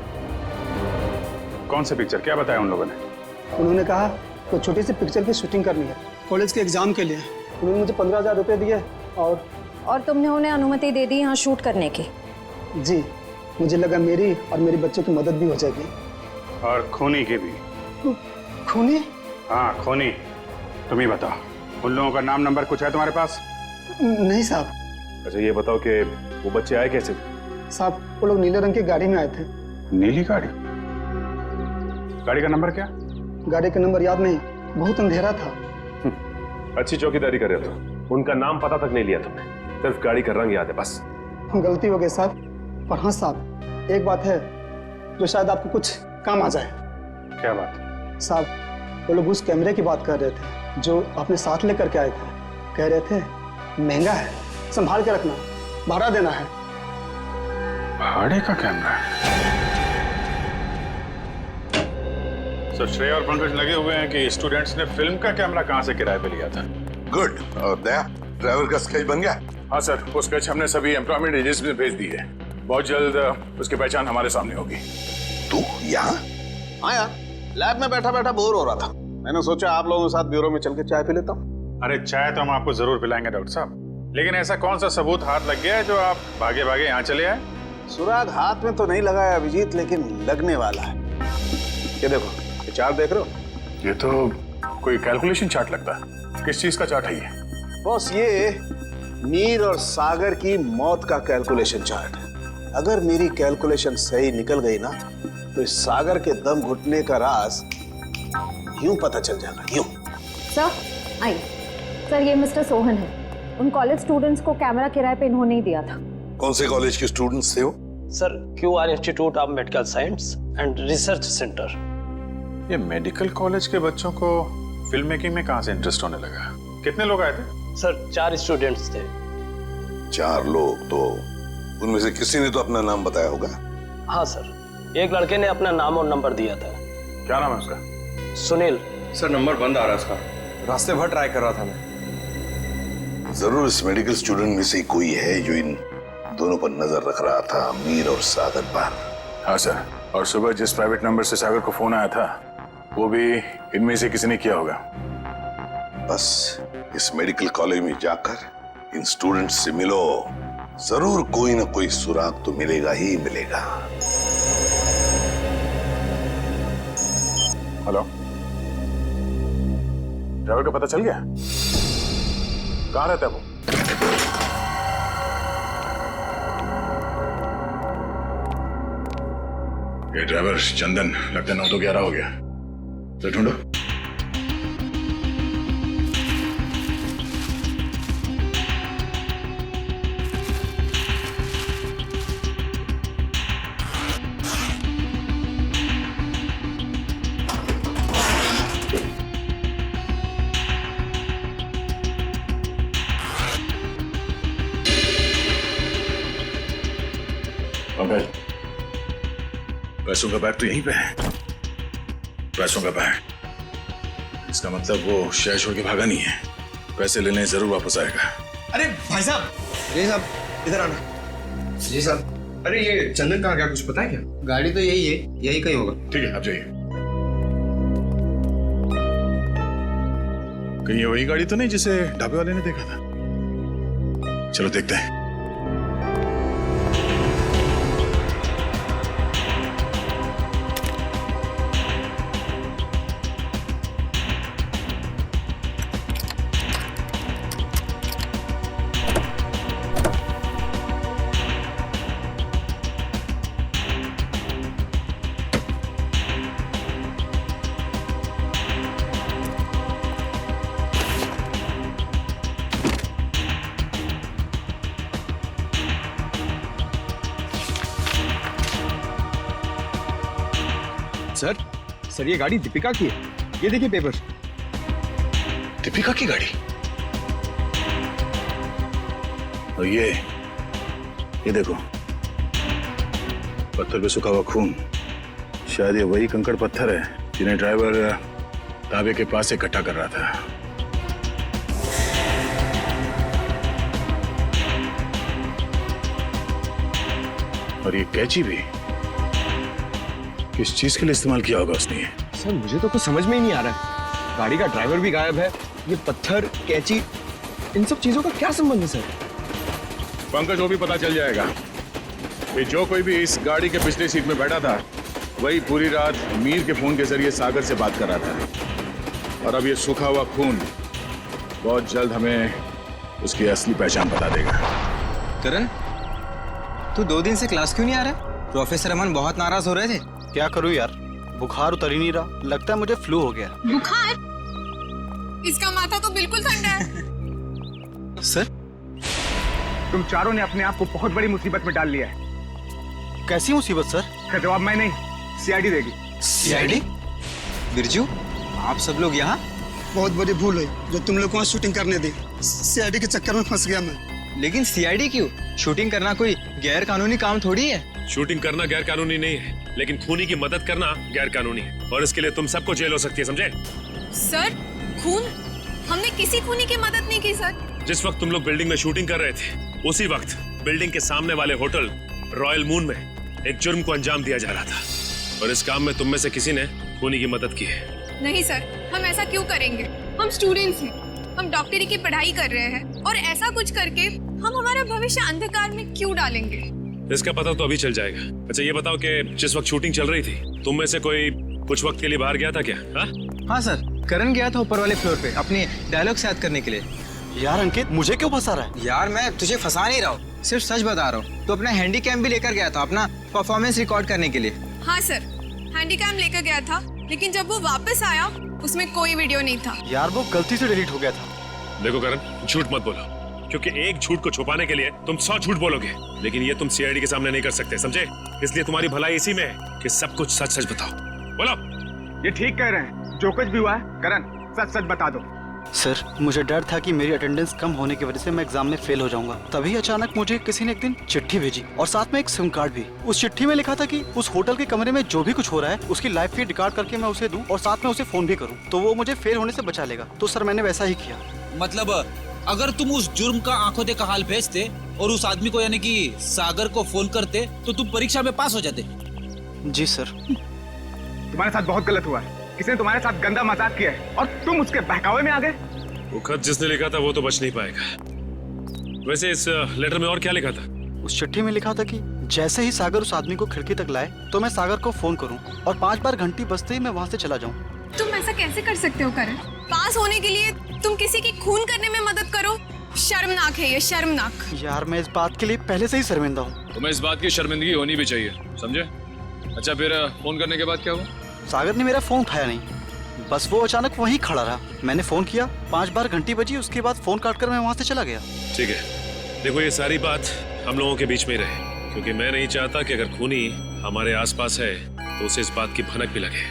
कौन सी पिक्चर, क्या बताया उन लोगों ने? उन्होंने कहा कोई छोटी सी पिक्चर की शूटिंग करनी है कॉलेज के एग्जाम के लिए। उन्होंने मुझे 15,000 रुपये दिए और तुमने उन्हें अनुमति दे दी यहाँ शूट करने की? जी, मुझे लगा मेरी और मेरे बच्चों की मदद भी हो जाएगी। और खूनी की भी। खूनी? हाँ खूनी। तुम ही बताओ, उन लोगों का नाम नंबर कुछ है तुम्हारे पास? नहीं साहब। अच्छा ये बताओ कि वो बच्चे आए कैसे? साहब वो लोग नीले रंग की गाड़ी में आए थे। नीली गाड़ी? गाड़ी का नंबर क्या? गाड़ी का नंबर याद नहीं, बहुत अंधेरा था। अच्छी चौकीदारी कर रहे हो, उनका नाम पता तक नहीं लिया तुमने, सिर्फ गाड़ी का रंग याद है बस। गलती हो गई साहब। पर हाँ साहब, एक बात है जो शायद आपको कुछ काम आ जाए। क्या बात? साहब वो लोग उस कैमरे की बात कर रहे थे जो आपने साथ लेकर के आए थे। कह रहे थे महंगा है, संभाल के रखना, भाड़ा देना है। भाड़े का कैमरा? सर श्रेया और पंकज लगे हुए हैं कि स्टूडेंट्स ने फिल्म का कैमरा कहां से किराए पे लिया था। गुड। और दया, ड्राइवर का स्केच बन गया? हाँ सर, वो स्केच हमने सभी एम्प्लॉयमेंट एजेंसी में भेज दी है। बहुत जल्द उसकी पहचान हमारे सामने होगी। तू यहाँ? हाँ यार, लैब में बैठा बैठा बोर हो रहा था। मैंने सोचा आप लोगों के साथ ब्यूरो में चल के चाय पी लेता हूँ। अरे चाय तो हम आपको जरूर पिलाएंगे डॉक्टर साहब, लेकिन ऐसा कौन सा सबूत हाथ लग गया है जो आप भागे भागे यहाँ चले आए? सुराग हाथ में तो नहीं लगाया अभिजीत, लेकिन लगने वाला है। ये देखो, ये चार्ट देख रहे हो? ये तो कोई कैलकुलेशन चार्ट लगता है। किस चीज का चार्ट है ये? बॉस, ये मीर और सागर की मौत का कैलकुलेशन चार्ट है। अगर मेरी कैलकुलेशन सही निकल गई ना, तो इस सागर के दम घुटने का राज यूं पता चल जाएगा, यूं। सर आइए। सर, ये मिस्टर सोहन है। उन कॉलेज स्टूडेंट्स को कैमरा किराए पे इन्होंने ही दिया था। कौन से कॉलेज के स्टूडेंट्स थे वो? Sir, QR institute of medical science and research centre. ये मेडिकल कॉलेज के बच्चों को फिल्म मेकिंग में कहां से इंटरेस्ट होने लगा? कितने लोग आए थे? सर, 4 स्टूडेंट्स थे। 4 लोग? तो उनमें से किसी ने तो अपना नाम बताया होगा। हाँ सर, एक लड़के ने अपना नाम और नंबर दिया था। क्या नाम है उसका? सुनील। सर, नंबर बंद आ रहा है उसका। रास्ते भर ट्राई कर रहा था मैं। जरूर इस मेडिकल स्टूडेंट में से कोई है जो इन दोनों पर नजर रख रहा था, मीर और सागर पर। हाँ सर, और सुबह जिस प्राइवेट नंबर से सागर को फोन आया था, वो भी इनमें से किसी ने किया होगा। बस इस मेडिकल कॉलेज में जाकर इन स्टूडेंट्स से मिलो, जरूर कोई ना कोई सुराग तो मिलेगा ही मिलेगा। हेलो, ड्राइवर का पता चल गया? कहाँ रहता है वो? ये ड्राइवर चंदन, लगता है 9 तो 11 हो गया। तो ढूंढो। पंकज, पैसों का बैग तो यहीं पे है। पैसों का बैग, इसका मतलब वो शहर छोड़ के भागा नहीं है। पैसे लेने जरूर वापस आएगा। अरे भाई साहब, जी साहब, इधर आना। जी साहब। अरे ये चंदन कहाँ गया, कुछ पता है क्या? गाड़ी तो यही है, यही कहीं होगा। ठीक है, आप जाइए। कहीं ये वही गाड़ी तो नहीं जिसे ढाबे वाले ने देखा था? चलो देखते हैं। सर ये गाड़ी दीपिका की है। ये देखिए पेपर। दीपिका की गाड़ी? और ये देखो, पत्थर पे सूखा हुआ खून। शायद ये वही कंकड़ पत्थर है जिन्हें ड्राइवर ढाबे के पास इकट्ठा कर रहा था। और ये कैंची भी किस चीज के लिए इस्तेमाल किया होगा उसने? सर मुझे तो कुछ समझ में ही नहीं आ रहा है। गाड़ी का ड्राइवर भी गायब है, ये पत्थर, कैंची, इन सब चीजों का क्या संबंध है सर? पंकज, वो भी पता चल जाएगा कि जो कोई भी इस गाड़ी के पिछले सीट में बैठा था, वही पूरी रात मीर के फोन के जरिए सागर से बात कर रहा था। और अब ये सूखा हुआ खून बहुत जल्द हमें उसकी असली पहचान बता देगा। करण, तू 2 दिन से क्लास क्यों नहीं आ रहा? प्रोफेसर अमन बहुत नाराज हो रहे थे। क्या करूं यार, बुखार उतर ही नहीं रहा। लगता है मुझे फ्लू हो गया। बुखार? इसका माथा तो बिल्कुल ठंडा है। सर, तुम चारों ने अपने आप को बहुत बड़ी मुसीबत में डाल लिया है। कैसी मुसीबत सर? का जवाब मैं नहीं, सीआईडी देगी। सीआईडी? बिरजू, आप सब लोग यहाँ? बहुत बड़ी भूल है जो तुम लोग को शूटिंग करने दी। सीआईडी के चक्कर में फंस गया मैं। लेकिन सीआईडी क्यों? शूटिंग करना कोई गैर कानूनी काम थोड़ी है। शूटिंग करना गैर कानूनी नहीं है, लेकिन खूनी की मदद करना गैर कानूनी है, और इसके लिए तुम सबको जेल हो सकती है, समझे? सर खून? हमने किसी खूनी की मदद नहीं की सर। जिस वक्त तुम लोग बिल्डिंग में शूटिंग कर रहे थे, उसी वक्त बिल्डिंग के सामने वाले होटल रॉयल मून में एक जुर्म को अंजाम दिया जा रहा था, और इस काम में तुम में से किसी ने खूनी की मदद की है। नहीं सर, हम ऐसा क्यों करेंगे? हम स्टूडेंट्स हैं, हम डॉक्टरी की पढ़ाई कर रहे हैं, और ऐसा कुछ करके हम हमारा भविष्य अंधकार में क्यों डालेंगे? इसका पता तो अभी चल जाएगा। अच्छा ये बताओ कि जिस वक्त शूटिंग चल रही थी, तुम में से कोई कुछ वक्त के लिए बाहर गया था क्या? हाँ सर, करण गया था ऊपर वाले फ्लोर पे अपनी डायलॉग याद करने के लिए। यार अंकित, मुझे क्यों फंसा रहा है? यार मैं तुझे फंसा नहीं रहा हूँ, सिर्फ सच बता रहा हूँ। तो अपना हैंडी कैम भी लेकर गया था अपना परफॉर्मेंस रिकॉर्ड करने के लिए। हाँ सर, हैंडी कैम लेकर गया था, लेकिन जब वो वापस आया उसमें कोई वीडियो नहीं था। यार वो गलती से डिलीट हो गया था। देखो करण, झूठ मत बोलो, क्योंकि एक झूठ को छुपाने के लिए तुम 100 झूठ बोलोगे, लेकिन ये तुम सीआईडी के सामने नहीं कर सकते, समझे? इसलिए तुम्हारी भलाई इसी में है कि सब कुछ सच सच बताओ। बोलो। ये ठीक कह रहे हैं, जो कुछ भी हुआ है करण सच सच बता दो। सर मुझे डर था कि मेरी अटेंडेंस कम होने की वजह से मैं एग्जाम में फेल हो जाऊंगा, तभी अचानक मुझे किसी ने एक दिन चिट्ठी भेजी और साथ में एक सिम कार्ड भी। उस चिट्ठी में लिखा था कि उस होटल के कमरे में जो भी कुछ हो रहा है उसकी लाइव फीड रिकॉर्ड करके मैं उसे दूं और साथ में उसे फोन भी करूं, तो वो मुझे फेल होने से बचा लेगा। तो सर मैंने वैसा ही किया। मतलब अगर तुम उस जुर्म का आंखों देखा हाल भेजते और उस आदमी को यानी कि सागर को फोन करते तो तुम परीक्षा में पास हो जाते। जी सर। तुम्हारे साथ बहुत गलत हुआ है, किसी ने तुम्हारे साथ गंदा मजाक किया है और तुम उसके बहकावे में आ गए। वो खत जिसने लिखा था वो तो बच नहीं पाएगा। वैसे इस लेटर में और क्या लिखा था? उस चिट्ठी में लिखा था कि जैसे ही सागर उस आदमी को खिड़की तक लाए तो मैं सागर को फोन करूं और 5 बार घंटी बजते ही मैं वहां से चला जाऊं। तुम ऐसा कैसे कर सकते हो करण? पास होने के लिए तुम किसी की खून करने में मदद करो? शर्मनाक है ये, शर्मनाक। यार मैं इस बात के लिए पहले से ही शर्मिंदा हूँ। तुम्हें इस बात की शर्मिंदगी होनी भी चाहिए, समझे? अच्छा फिर फोन करने के बाद क्या हुआ? सागर ने मेरा फोन उठाया नहीं, बस वो अचानक वहीं खड़ा रहा। मैंने फोन किया, 5 बार घंटी बजी, उसके बाद फोन काटकर मैं वहां से चला गया। ठीक है, देखो ये सारी बात हम लोगों के बीच में ही रहे, क्योंकि मैं नहीं चाहता कि अगर खूनी हमारे आसपास है तो उसे इस बात की भनक भी लगे।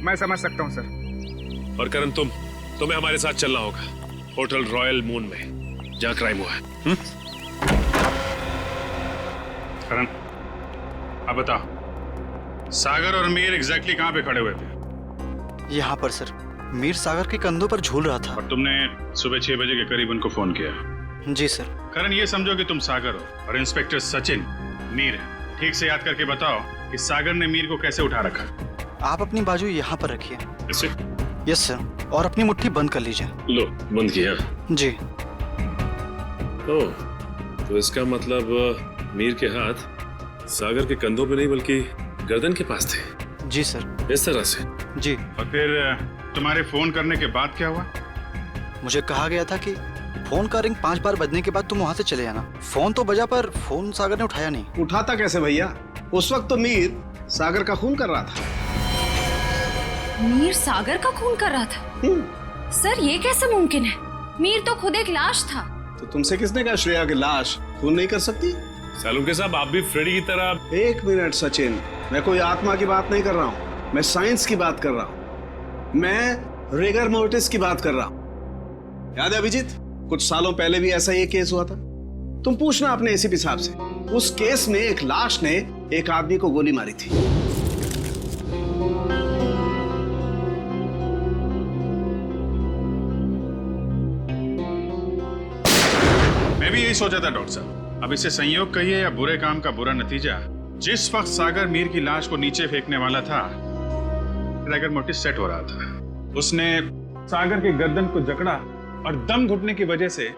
मैं समझ सकता हूँ सर। और करण तुम्हें हमारे साथ चलना होगा होटल रॉयल मून में, जहाँ क्राइम हुआ है। करण अब बताओ, सागर और मीर एग्जैक्टली कहाँ पे खड़े हुए थे? यहाँ पर सर। मीर सागर के कंधों पर झूल रहा था। और तुमने सुबह 6 बजे के करीब उनको फोन किया? जी सर। करण ये समझो कि तुम सागर हो और इंस्पेक्टर सचिन मीर है। ठीक से याद करके बताओ कि सागर ने मीर को कैसे उठा रखा? आप अपनी बाजू यहाँ पर रखिए। इसे? यस सर, और अपनी मुट्ठी बंद कर लीजिए। लो, बंद किया? जी। ओह, तो इसका मतलब मीर के हाथ सागर के कंधों पे नहीं बल्कि गर्दन के पास थे। जी सर। इस तरह से? जी। और फिर तुम्हारे फोन करने के बाद क्या हुआ? मुझे कहा गया था कि फोन का रिंग 5 बार बजने के बाद तुम वहां से चले जाना। फोन तो बजा पर फोन सागर ने उठाया नहीं। उठाता कैसे भैया? उस वक्त तो मीर सागर का खून कर रहा था। मीर सागर का खून कर रहा था? सर ये कैसे मुमकिन है? मीर तो खुद एक लाश था। तो तुमसे किसने कहा श्रेया की लाश खून नहीं कर सकती? सालुंके साहब, आप भी फ्रेडी की तरह। 1 मिनट सचिन, मैं कोई आत्मा की बात नहीं कर रहा हूँ, मैं साइंस की बात कर रहा हूँ। मैं रिगर मोर्टिस की बात कर रहा हूँ। याद है अभिजीत, कुछ सालों पहले भी ऐसा ही केस हुआ था। तुम पूछना अपने एसीपी साहब से। उस केस में एक लाश ने एक आदमी को गोली मारी थी। मैं भी यही सोचा था डॉक्टर साहब। अब इसे संयोग कहिए या बुरे काम का बुरा नतीजा, जिस वक्त सागर मीर की लाश को नीचे फेंकने वाला था, रिगर मोर्टिस सेट हो रहा था। उसने सागर के गर्दन को जकड़ा और दम घुटने की वजह से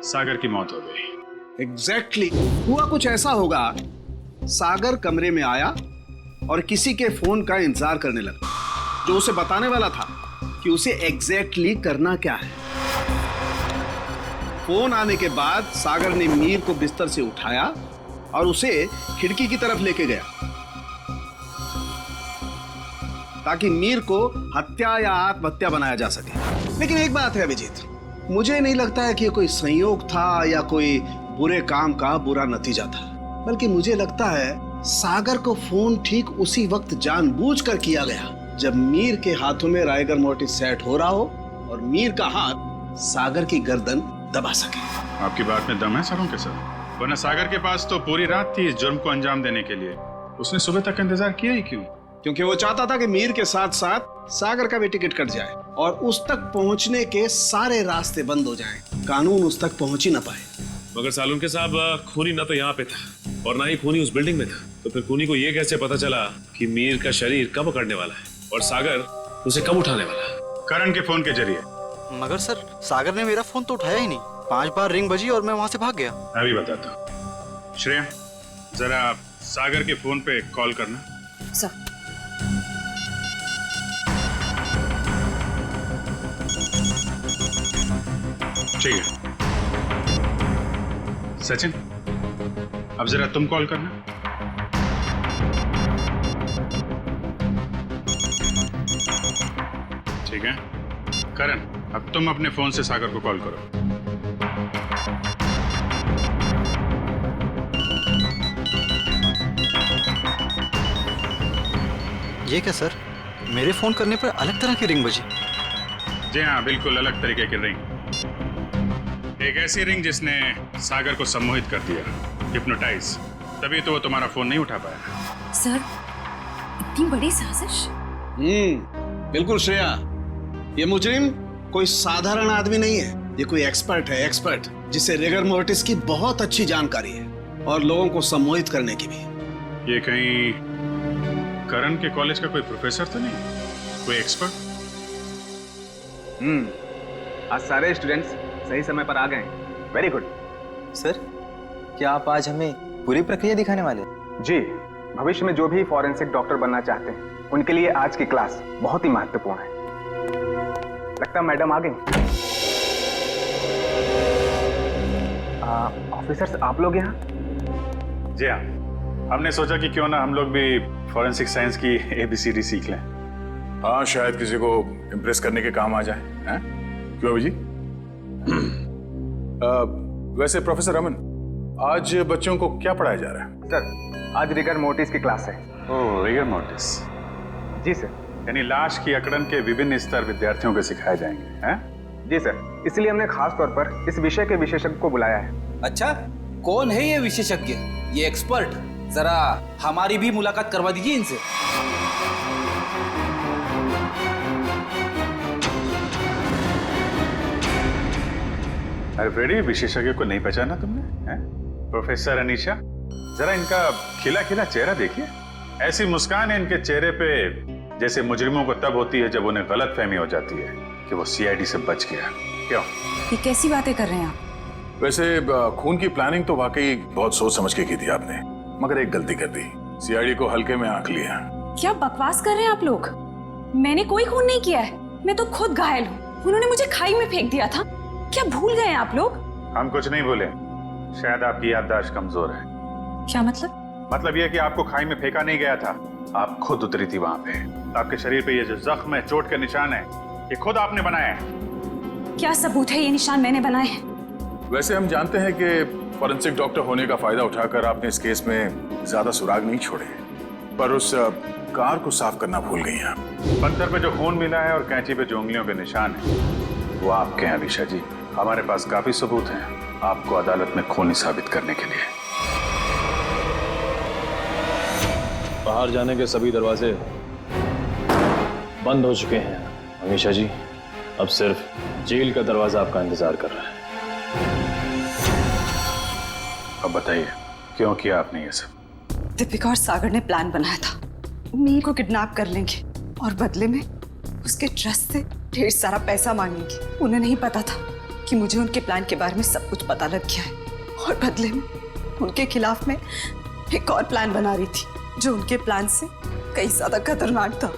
सागर की मौत हो गई। एग्जैक्टली हुआ कुछ ऐसा होगा, सागर कमरे में आया और किसी के फोन का इंतजार करने लगा, जो उसे बताने वाला था कि उसे एग्जैक्टली करना क्या है। फोन आने के बाद सागर ने मीर को बिस्तर से उठाया और उसे खिड़की की तरफ लेके गया ताकि मीर को हत्या या आत्महत्या बनाया जा सके। लेकिन एक बात है अभिजीत, मुझे नहीं लगता है कि ये कोई संयोग था या कोई बुरे काम का बुरा नतीजा था, बल्कि मुझे लगता है सागर को फोन ठीक उसी वक्त जानबूझकर किया गया जब मीर के हाथों में राइगर मोर्टिस सेट हो रहा हो और मीर का हाथ सागर की गर्दन दबा सके। आपकी बात में दम है सालुंके साहब? वरना सागर के पास तो पूरी रात थी इस जुर्म को अंजाम देने के लिए। उसने सुबह तक इंतजार किया ही क्यों? क्योंकि वो चाहता था कि मीर के साथ साथ सागर का भी टिकट कट जाए और उस तक पहुंचने के सारे रास्ते बंद हो जाएं। कानून उस तक पहुंच ही ना पाए। मगर सालुन के साहब, खूनी ना तो यहाँ पे था और ना ही खूनी उस बिल्डिंग में था, तो फिर खूनी को ये कैसे पता चला कि मीर का शरीर कब पकड़ने वाला है और सागर उसे कब उठाने वाला है? करण के फोन के जरिए। मगर सर, सागर ने मेरा फोन तो उठाया ही नहीं। 5 बार रिंग बजी और मैं वहां से भाग गया। मैं भी बताता हूँ। श्रेया, जरा सागर के फोन पे कॉल करना। सर। ठीक है। सचिन, अब जरा तुम कॉल करना। ठीक है। करण, अब तुम अपने फोन से सागर को कॉल करो। ये क्या सर, मेरे फोन करने पर अलग तरह की रिंग बजी? जी हाँ, बिल्कुल अलग तरीके की रिंग। एक ऐसी रिंग जिसने सागर को सम्मोहित कर दिया, हिप्नोटाइज। तभी तो वो तुम्हारा फोन नहीं उठा पाया। सर, इतनी बड़ी साजिश? बिल्कुल श्रेया, ये मुजरिम कोई साधारण आदमी नहीं है। ये कोई एक्सपर्ट है, एक्सपर्ट जिसे रिगर मोर्टिस की बहुत अच्छी जानकारी है और लोगों को सम्मोहित करने की भी। ये कहीं करण के कॉलेज का कोई प्रोफेसर तो नहीं, कोई एक्सपर्ट? आज सारे स्टूडेंट्स सही समय पर आ गए। Very good sir. क्या आप आज हमें पूरी प्रक्रिया दिखाने वाले? जी, भविष्य में जो भी फॉरेंसिक डॉक्टर बनना चाहते हैं उनके लिए आज की क्लास बहुत ही महत्वपूर्ण है। लगता है मैडम आ गई। ऑफिसर्स, आप लोग यहाँ? जी हाँ, हमने सोचा कि क्यों ना हम लोग भी फॉरेंसिक साइंस की ABCD सीख लें। हाँ, शायद किसी को इम्प्रेस करने के काम आ जाए। हैं? क्यों अभी जी? वैसे प्रोफेसर रमन, आज बच्चों को क्या पढ़ाया जा रहा है? सर, आज रिगर मोर्टिस की क्लास है। ओह, रिगर मोर्टिस। जी सर। यानी लाश की अकड़न के विभिन्न स्तर विद्यार्थियों को सिखाए जाएंगे, हैं? जी सर, इसलिए हमने खास तौर पर इस विषय के विशेषज्ञ को बुलाया है। अच्छा, कौन है ये विशेषज्ञ, ये एक्सपर्ट? जरा हमारी भी मुलाकात करवा दीजिए इनसे। अरे फ्रेडी, विशेषज्ञ को नहीं पहचाना तुमने? हैं? प्रोफेसर अनीशा, जरा इनका खिला खिला चेहरा देखिए। ऐसी मुस्कान है इनके चेहरे पे जैसे मुजरिमों को तब होती है जब उन्हें गलतफहमी हो जाती है कि वो CID से बच गया। क्यों? ये कैसी बातें कर रहे हैं आप? वैसे खून की प्लानिंग तो वाकई बहुत सोच समझ के की थी आपने, मगर एक गलती कर दी। CID को हल्के में आंक लिया। क्या बकवास कर रहे हैं आप लोग? मैंने कोई खून नहीं किया है, मैं तो खुद घायल हूँ। उन्होंने मुझे खाई में फेंक दिया था। क्या भूल गए आप लोग? हम कुछ नहीं भूले, शायद आपकी याददाश्त कमजोर है। क्या मतलब? मतलब यह कि आपको खाई में फेंका नहीं गया था, आप खुद उतरी थी वहां पे। आपके शरीर पे ये जो जख्म है, चोट के निशान है, ये खुद आपने बनाए हैं। क्या सबूत है ये निशान मैंने बनाए हैं? वैसे हम जानते हैं कि फॉरेंसिक डॉक्टर होने का फायदा उठाकर आपने इस केस में ज्यादा सुराग नहीं छोड़े, पर उस कार को साफ करना भूल गई आप। पत्थर पे जो खून मिला है और कैंची पे जो उंगलियों के निशान है, वो आपके हैं अनीशा जी। हमारे पास काफी सबूत हैं आपको अदालत में खूनी साबित करने के लिए। बाहर जाने के सभी दरवाजे बंद हो चुके हैं अनीशा जी। अब सिर्फ जेल का दरवाजा आपका इंतजार कर रहा है। अब बताइए, क्यों किया आपने ये सब? दीपिका और सागर ने प्लान बनाया था, मीर को किडनैप कर लेंगे और बदले में उसके ट्रस्ट से ढेर सारा पैसा मांगेंगे। उन्हें नहीं पता था कि मुझे उनके प्लान के बारे में सब कुछ पता लग गया है और बदले में उनके खिलाफ मैं एक और प्लान बना रही थी जो उनके प्लान से कई ज्यादा खतरनाक था।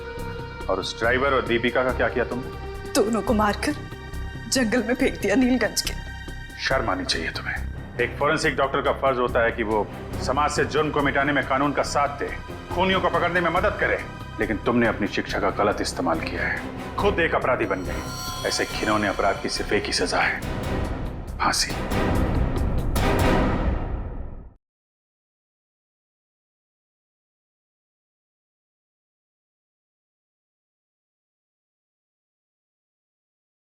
और उस ड्राइवर और दीपिका का क्या किया तुमने? दोनों को मारकर जंगल में फेंक दिया नीलगंज के। शर्म आनी चाहिए तुम्हें। एक फॉरेंसिक डॉक्टर का फर्ज होता है कि वो समाज से जुर्म को मिटाने में कानून का साथ दे, खूनियों को पकड़ने में मदद करे, लेकिन तुमने अपनी शिक्षा का गलत इस्तेमाल किया है। खुद एक अपराधी बन गए। ऐसे घिनौने अपराध की सिर्फ एक ही सजा है, फांसी।